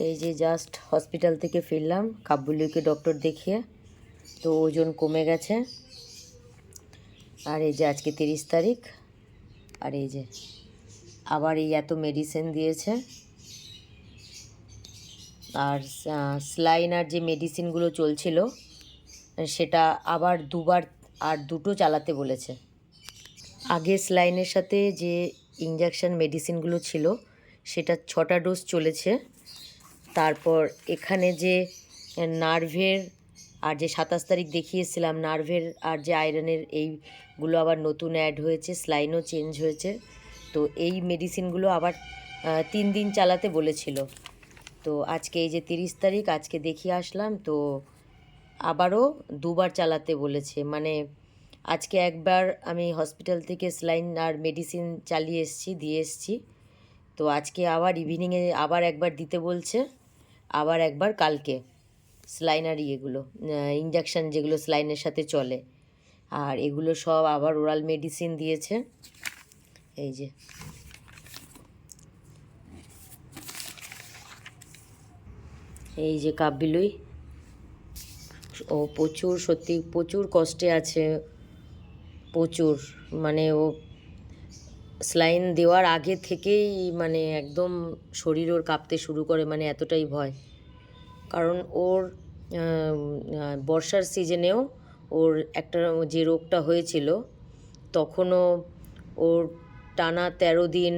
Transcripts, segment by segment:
এই যে just hospital থেকে ফিরলাম কাব্যলিকে ডক্টর দেখিয়ে। তো ওজন কমে গেছে। আর এই যে আজকে 30 তারিখ। আর এই যে আবার এই এত মেডিসিন দিয়েছে। আর স্লাইন আর যে মেডিসিনগুলো চলছিল সেটা আবার দুবার আর দুটো চালাতে বলেছে। আগে স্লাইনের সাথে যে ইঞ্জেকশন মেডিসিনগুলো ছিল সেটা 6টা ডোজ চলেছে। তারপর এখানে যে নার্ভের আর যে 27 তারিখ দেখিয়েছিলাম নার্ভের আর যে আয়রনের এইগুলো আবার নতুন অ্যাড হয়েছে, স্লাইনও চেঞ্জ হয়েছে। তো এই মেডিসিনগুলো আবার 3 দিন চালাতে বলেছিল। তো আজকে এই যে 30 তারিখ, আজকে দেখিয়ে আসলাম। তো আবারও দুবার চালাতে বলেছে। মানে আজকে একবার আমি হসপিটাল থেকে স্লাইন আর মেডিসিন চালিয়ে এসেছি, দিয়ে এসেছি। তো আজকে আবার ইভিনিংয়ে আবার একবার দিতে বলছে, আবার একবার কালকে স্লাইন আর ইয়েগুলো ইঞ্জেকশান যেগুলো স্লাইনের সাথে চলে। আর এগুলো সব আবার ওরাল মেডিসিন দিয়েছে। এই যে এই যে কাব্যিলুই, ও প্রচুর, সত্যি প্রচুর কষ্টে আছে, প্রচুর। মানে ও স্লাইন দেওয়ার আগে থেকেই মানে একদম শরীর ওর কাঁপতে শুরু করে, মানে এতটাই ভয়। কারণ ওর বর্ষার সিজনেও ওর একটা যে রোগটা হয়েছিল তখনও ওর টানা 13 দিন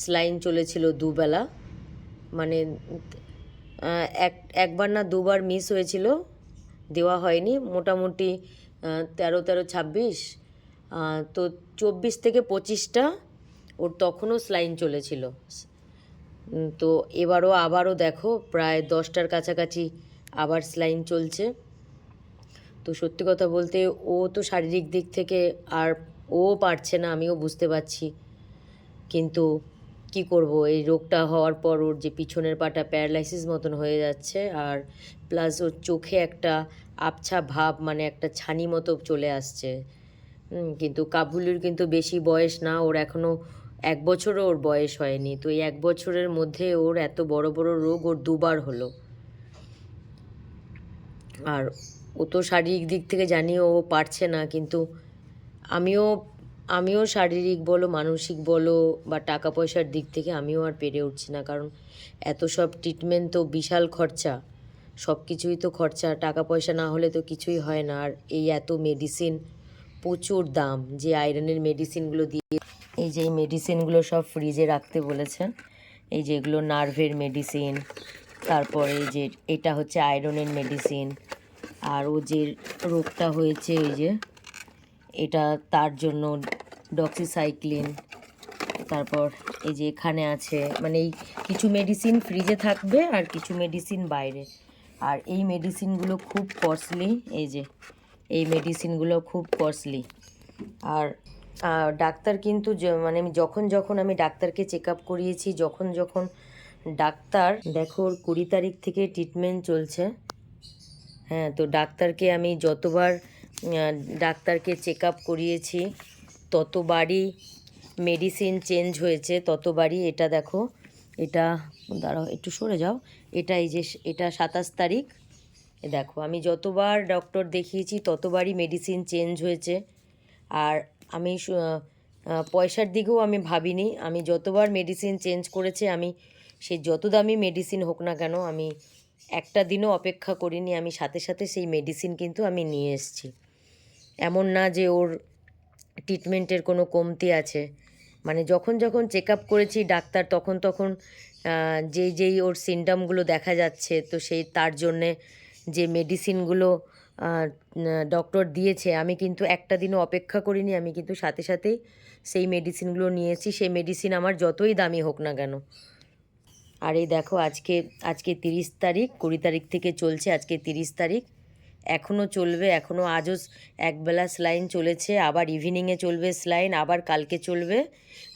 স্লাইন চলেছিল দুবেলা। মানে একবার না দুবার মিস হয়েছিল, দেওয়া হয়নি। মোটামুটি 13-13-26, তো 24 থেকে 25টা ওর তখনও স্লাইন চলেছিল। তো আবারও দেখো প্রায় 10টার কাছাকাছি আবার স্লাইন চলছে। তো সত্যি কথা বলতে ও তো শারীরিক দিক থেকে আর ও পারছে না, আমিও বুঝতে পারছি। কিন্তু কি করব, এই রোগটা হওয়ার পর ওর যে পিছনের পাটা প্যারালাইসিস মতন হয়ে যাচ্ছে, আর প্লাস ওর চোখে একটা আবছা ভাব, মানে একটা ছানি মতো চলে আসছে। কিন্তু কাবুলির কিন্তু বেশি বয়স না, ওর এখনও 1 বছরও ওর বয়স হয়নি। তো এই 1 বছরের মধ্যে ওর এত বড় বড় রোগ ওর দুবার হলো। আর ও তো শারীরিক দিক থেকে জানি ও পারছে না, কিন্তু আমিও আমিও শারীরিক বলো, মানসিক বলো বা টাকা পয়সার দিক থেকে আমিও আর পেরে উঠছি না। কারণ এত সব ট্রিটমেন্ট তো বিশাল খরচা, সব কিছুই তো খরচা, টাকা পয়সা না হলে তো কিছুই হয় না। আর এই এত মেডিসিন, প্রচুর দাম। যে আয়রনের মেডিসিনগুলো দিয়ে, এই যে এই মেডিসিনগুলো সব ফ্রিজে রাখতে বলেছে। এই যে এগুলো নার্ভের মেডিসিন, তারপরে এই যে এটা হচ্ছে আয়রনের মেডিসিন। আর ও যে রোগটা হয়েছে এই যে এটা, তার জন্য ডক্সিসাইক্লিন। তারপর এই যে এখানে আছে, মানে এই কিছু মেডিসিন ফ্রিজে থাকবে আর কিছু মেডিসিন বাইরে। আর এই মেডিসিনগুলো খুব কস্টলি। এই যে এই মেডিসিনগুলো খুব কস্টলি। আর ডাক্তার কিন্তু মানে আমি যখন আমি ডাক্তারকে চেক আপ করিয়েছি, যখন ডাক্তার, দেখো ওর 20 তারিখ থেকে ট্রিটমেন্ট চলছে। হ্যাঁ, তো ডাক্তারকে আমি যতবার ডাক্তারকে চেক আপ করিয়েছি ততবারই মেডিসিন চেঞ্জ হয়েছে, ততবারই। এটা দেখো, এটা দাঁড়াও একটু সরে যাও, এটা এই যে এটা 27 তারিখ। দেখো আমি যতবার ডক্টর দেখিয়েছি ততবারই মেডিসিন চেঞ্জ হয়েছে। আর আমি পয়সার দিকেও আমি ভাবিনি। আমি যতবার মেডিসিন চেঞ্জ করেছে, আমি সে যত দামি মেডিসিন হোক না কেন, আমি একটা দিনও অপেক্ষা করিনি। আমি সাথে সাথে সেই মেডিসিন কিন্তু আমি নিয়ে এসেছি। এমন না যে ওর ট্রিটমেন্টের কোনো কমতি আছে। মানে যখন চেক আপ করেছি ডাক্তার, তখন যেই ওর সিমটমগুলো দেখা যাচ্ছে, তো সেই তার জন্যে যে মেডিসিনগুলো ডক্টর দিয়েছে, আমি কিন্তু একটা দিনও অপেক্ষা করিনি। আমি কিন্তু সাথে সাথেই সেই মেডিসিনগুলো নিয়েছি, সেই মেডিসিন আমার যতই দামি হোক না কেন। আর এই দেখো আজকে 30 তারিখ, 20 তারিখ থেকে চলছে, আজকে 30 তারিখ। এখনও চলবে, এখনও আজও একবেলা স্লাইন চলেছে, আবার ইভিনিংয়ে চলবে স্লাইন, আবার কালকে চলবে।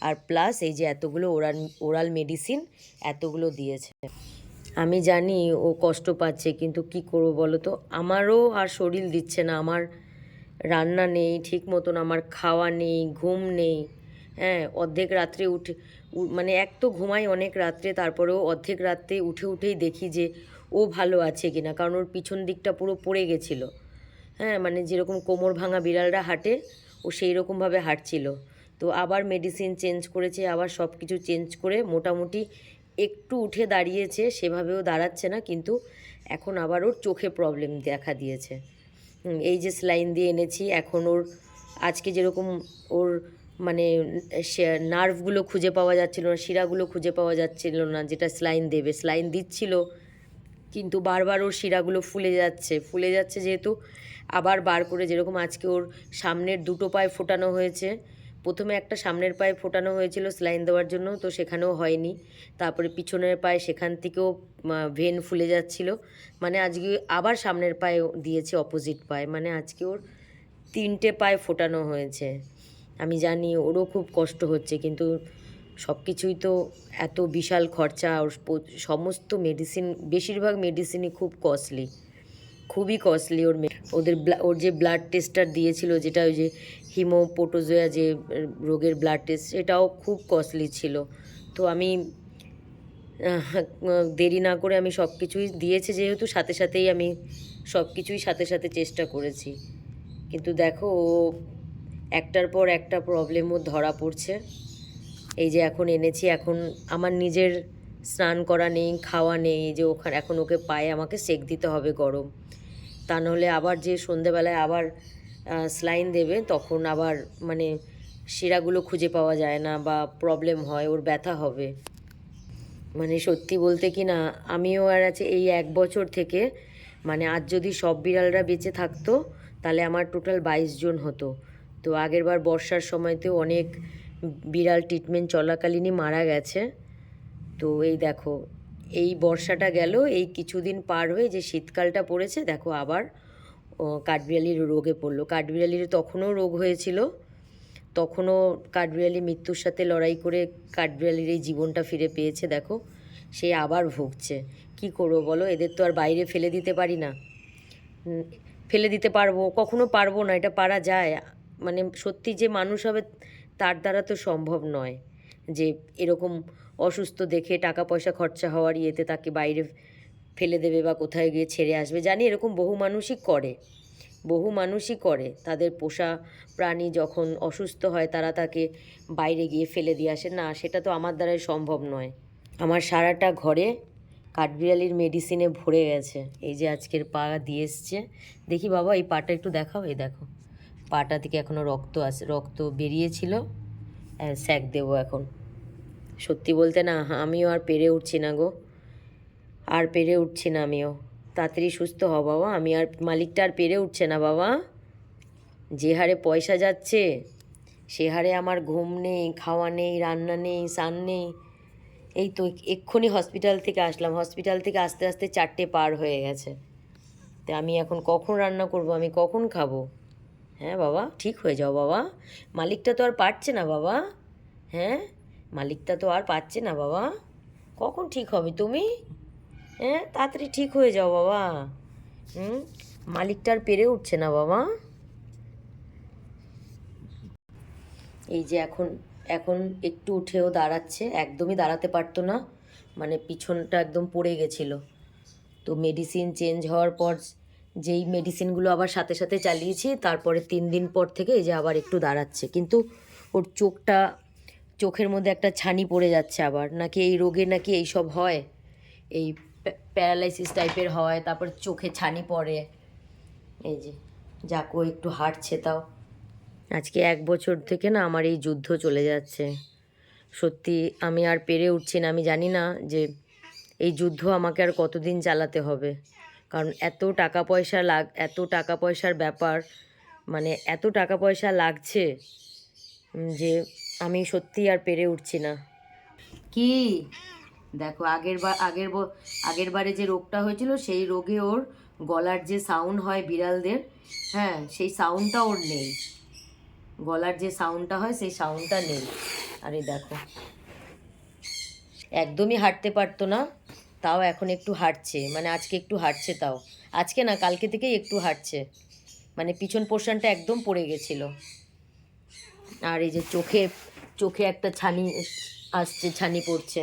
আর প্লাস এই যে এতগুলো ওরাল মেডিসিন এতগুলো দিয়েছে। আমি জানি ও কষ্ট পাচ্ছে, কিন্তু কি করবো বলো তো, আমারও আর শরীর দিচ্ছে না। আমার রান্না নেই ঠিক মতন, আমার খাওয়া নেই, ঘুম নেই। হ্যাঁ, অর্ধেক রাত্রে মানে এক তো ঘুমাই অনেক রাত্রে, তারপরেও অর্ধেক রাত্রে উঠেই দেখি যে ও ভালো আছে কিনা, কারণ ওর পিছন দিকটা পুরো পড়ে গেছিলো। হ্যাঁ, মানে যেরকম কোমর ভাঙা বিড়ালরা হাঁটে ও সেই রকমভাবে হাঁটছিল। তো আবার মেডিসিন চেঞ্জ করেছে, আবার সব কিছু চেঞ্জ করে মোটামুটি একটু উঠে দাঁড়িয়েছে, সেভাবেও দাঁড়াচ্ছে না, কিন্তু এখন আবার ওর চোখে প্রবলেম দেখা দিয়েছে। এই যে স্যালাইন দিয়ে এনেছি, এখন ওর আজকে যেরকম ওর মানে নার্ভগুলো খুঁজে পাওয়া যাচ্ছিল না, শিরাগুলো খুঁজে পাওয়া যাচ্ছিল না, যেটা স্যালাইন দেবে, স্যালাইন দিচ্ছিল, কিন্তু বারবার ওর শিরাগুলো ফুলে যাচ্ছে যেহেতু আবার বার করে, যেরকম আজকে ওর সামনের দুটো পায়ে ফোটানো হয়েছে। প্রথমে একটা সামনের পায়ে ফোটানো হয়েছিল স্যালাইন দেওয়ার জন্য, তো সেখানেও হয়নি। তারপরে পিছনের পায়ে, সেখান থেকেও ভেন ফুলে যাচ্ছিল। মানে আজকে আবার সামনের পায়ে দিয়েছে, অপোজিট পায়ে, মানে আজকে ওর 3টে পায়ে ফোটানো হয়েছে। আমি জানি ওরও খুব কষ্ট হচ্ছে, কিন্তু সব কিছুই তো এত বিশাল খরচা। ওর সমস্ত মেডিসিন, বেশিরভাগ মেডিসিনই খুব কস্টলি, খুবই কস্টলি। ওর যে ব্লাড টেস্টটা দিয়েছিল, যেটা ওই যে হিমোপোটোজোয়া যে রোগের ব্লাড টেস্ট, সেটাও খুব কস্টলি ছিল। তো আমি দেরি না করে আমি সব কিছুই দিয়েছে যেহেতু, সাথে সাথেই আমি সব কিছুই সাথে সাথে চেষ্টা করেছি। কিন্তু দেখো, ও একটার পর একটা প্রবলেমও ধরা পড়ছে। এই যে এখন এনেছি, এখন আমার নিজের স্নান করা নেই, খাওয়া নেই, যে ওখানে এখন ওকে পায়ে আমাকে সেঁক দিতে হবে গরম, তা নাহলে আবার যে সন্ধেবেলায় আবার স্যালাইন দেবে, তখন আবার মানে শিরাগুলো খুঁজে পাওয়া যায় না বা প্রবলেম হয়, ওর ব্যথা হবে। মানে সত্যি বলতে কি না, আমিও আর আছে এই 1 বছর থেকে, মানে আজ যদি সব বিড়ালরা বেঁচে থাকতো তাহলে আমার টোটাল 22 জন হতো। তো আগেরবার বর্ষার সময়তেও অনেক বিড়াল ট্রিটমেন্ট চলাকালীনই মারা গেছে। তো এই দেখো, এই বর্ষাটা গেল, এই কিছুদিন পার হয়ে যে শীতকালটা পড়েছে, দেখো আবার কাঠবিড়ালির রোগে পড়লো। কাঠবিড়ালির তখনও রোগ হয়েছিল, তখনও কাঠবিড়ালি মৃত্যুর সাথে লড়াই করে কাঠবিড়ালির এই জীবনটা ফিরে পেয়েছে। দেখো, সে আবার ভুগছে। কি করবো বলো, এদের তো আর বাইরে ফেলে দিতে পারি না। ফেলে দিতে পারবো, কখনো পারবো না, এটা পারা যায়? মানে সত্যি যে মানুষ হবে তার দ্বারা তো সম্ভব নয় যে এরকম অসুস্থ দেখে টাকা পয়সা খরচা হওয়ার ইয়েতে তাকে বাইরে ফেলে দেবে বা কোথায় গিয়ে ছেড়ে আসবে। জানি এরকম বহু মানুষই করে তাদের পোষা প্রাণী যখন অসুস্থ হয় তারা তাকে বাইরে গিয়ে ফেলে দিয়ে আসে। না, সেটা তো আমার দ্বারাই সম্ভব নয়। আমার সারাটা ঘরে কাঠবিড়ালির মেডিসিনে ভরে গেছে। এই যে আজকের পা দিয়ে এসছে, দেখি বাবা এই পাটা একটু দেখাও। এই দেখো, পাটা থেকে এখনও রক্ত বেরিয়েছিল, স্যাক দেবো এখন। সত্যি বলতে না, আমিও আর পেরে উঠছি না গো, আর পেরে উঠছি না আমিও। তাড়াতাড়ি সুস্থ হও বাবা, আমি আর, মালিকটা আর পেরে উঠছে না বাবা। যে হারে পয়সা যাচ্ছে সে হারে আমার ঘুম নেই, খাওয়া নেই, রান্না নেই, স্নান নেই। এই তো এক্ষুনি হসপিটাল থেকে আসলাম, হসপিটাল থেকে আস্তে আস্তে 4টে পার হয়ে গেছে। তো আমি এখন কখন রান্না করব, আমি কখন খাবো? হ্যাঁ বাবা, ঠিক হয়ে যাও বাবা, মালিকটা তো আর পারছে না বাবা। হ্যাঁ, মালিকটা তো আর পারছে না বাবা, কখন ঠিক হবে তুমি? হ্যাঁ, তাড়াতাড়ি ঠিক হয়ে যাও বাবা। মালিকটা আর পেরে উঠছে না বাবা। এই যে এখন এখন একটু উঠেও দাঁড়াচ্ছে, একদমই দাঁড়াতে পারতো না, মানে পিছনটা একদম পড়ে গেছিলো। তো মেডিসিন চেঞ্জ হওয়ার পর যেই মেডিসিনগুলো আবার সাথে সাথে চালিয়েছি, তারপরে 3 দিন পর থেকে এই যে আবার একটু দাঁড়াচ্ছে। কিন্তু ওর চোখের মধ্যে একটা ছানি পড়ে যাচ্ছে আবার, নাকি এই রোগে নাকি এইসব হয়, এই প্যারালাইসিস টাইপের হয়, তারপর চোখে ছানি পড়ে। এই যে যাকো একটু হাঁটছে, তাও আজকে 1 বছর থেকে না আমার এই যুদ্ধ চলে যাচ্ছে। সত্যি আমি আর পেরে উঠছি না। আমি জানি না যে এই যুদ্ধ আমাকে আর কতদিন চালাতে হবে, কারণ এত টাকা পয়সার ব্যাপার, মানে এত টাকা পয়সা লাগছে যে আমি সত্যি আর পেরে উঠছি না। কি দেখো, আগের বারে যে রোগটা হয়েছিল, সেই রোগে ওর গলার যে সাউন্ড হয় বিড়ালদের, হ্যাঁ, সেই সাউন্ডটা ওর নেই। গলার যে সাউন্ডটা হয় সেই সাউন্ডটা নেই। আরে দেখো, একদমই হাঁটতে পারতো না, তাও এখন একটু হাঁটছে, মানে আজকে একটু হাঁটছে, তাও আজকে না, কালকে থেকেই একটু হাঁটছে। মানে পিছন পোর্শনটা একদম পড়ে গেছিলো। আর এই যে চোখে একটা ছানি আসছে, ছানি পড়ছে।